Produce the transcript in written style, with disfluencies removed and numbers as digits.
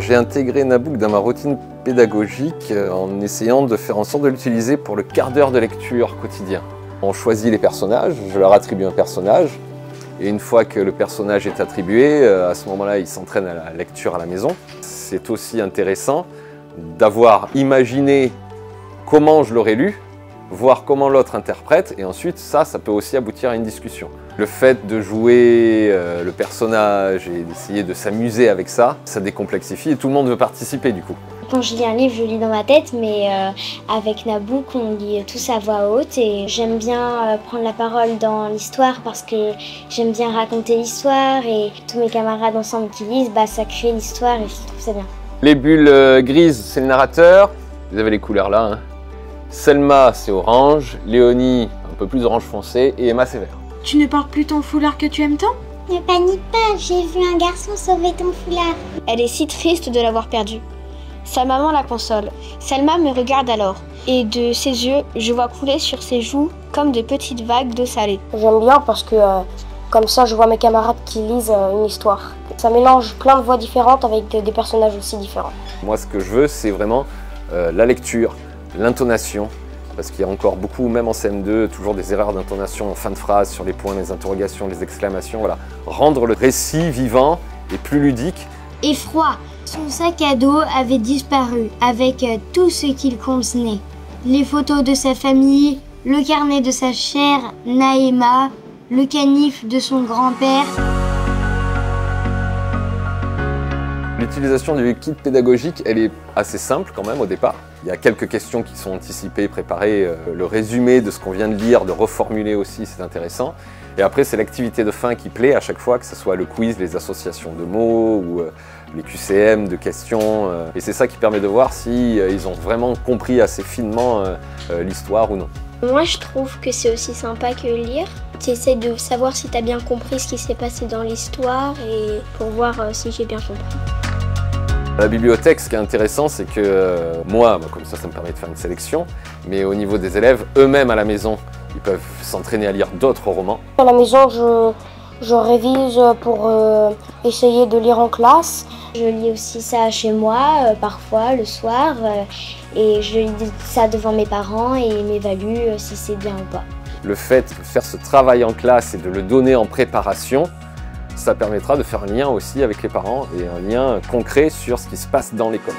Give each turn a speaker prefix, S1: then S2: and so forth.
S1: J'ai intégré Nabook dans ma routine pédagogique en essayant de faire en sorte de l'utiliser pour le quart d'heure de lecture quotidien. On choisit les personnages, je leur attribue un personnage, et une fois que le personnage est attribué, à ce moment-là, ils s'entraînent à la lecture à la maison. C'est aussi intéressant d'avoir imaginé comment je l'aurais lu, voir comment l'autre interprète, et ensuite ça peut aussi aboutir à une discussion. Le fait de jouer le personnage et d'essayer de s'amuser avec ça, ça décomplexifie et tout le monde veut participer du coup.
S2: Quand je lis un livre, je lis dans ma tête, mais avec Nabook, on lit tous à voix haute et j'aime bien prendre la parole dans l'histoire parce que j'aime bien raconter l'histoire et tous mes camarades ensemble qui lisent, ça crée l'histoire et je trouve ça bien.
S1: Les bulles grises, c'est le narrateur, vous avez les couleurs là. Hein. Selma, c'est orange, Léonie, un peu plus orange foncé, et Emma, c'est vert.
S3: Tu ne portes plus ton foulard que tu aimes tant?
S2: Ne panique pas, j'ai vu un garçon sauver ton foulard.
S4: Elle est si triste de l'avoir perdu. Sa maman la console. Selma me regarde alors, et de ses yeux, je vois couler sur ses joues comme de petites vagues d'eau salée.
S5: J'aime bien parce que comme ça, je vois mes camarades qui lisent une histoire. Ça mélange plein de voix différentes avec des personnages aussi différents.
S1: Moi, ce que je veux, c'est vraiment la lecture, l'intonation, parce qu'il y a encore beaucoup, même en CM2, toujours des erreurs d'intonation en fin de phrase, sur les points, les interrogations, les exclamations, voilà. Rendre le récit vivant et plus ludique.
S2: Et froid. Son sac à dos avait disparu avec tout ce qu'il contenait. Les photos de sa famille, le carnet de sa chère Naïma, le canif de son grand-père.
S1: L'utilisation du kit pédagogique, elle est assez simple quand même au départ. Il y a quelques questions qui sont anticipées, préparées, le résumé de ce qu'on vient de lire, de reformuler aussi, c'est intéressant. Et après, c'est l'activité de fin qui plaît à chaque fois, que ce soit le quiz, les associations de mots ou les QCM de questions. Et c'est ça qui permet de voir si ils ont vraiment compris assez finement l'histoire ou non.
S6: Moi, je trouve que c'est aussi sympa que lire. Tu essaies de savoir si tu as bien compris ce qui s'est passé dans l'histoire et pour voir si j'ai bien compris.
S1: La bibliothèque, ce qui est intéressant, c'est que moi, comme ça me permet de faire une sélection, mais au niveau des élèves, eux-mêmes à la maison, ils peuvent s'entraîner à lire d'autres romans.
S5: À la maison, je révise pour essayer de lire en classe.
S2: Je lis aussi ça chez moi, parfois, le soir, et je lis ça devant mes parents et ils m'évaluent si c'est bien ou pas.
S1: Le fait de faire ce travail en classe et de le donner en préparation, ça permettra de faire un lien aussi avec les parents et un lien concret sur ce qui se passe dans l'école.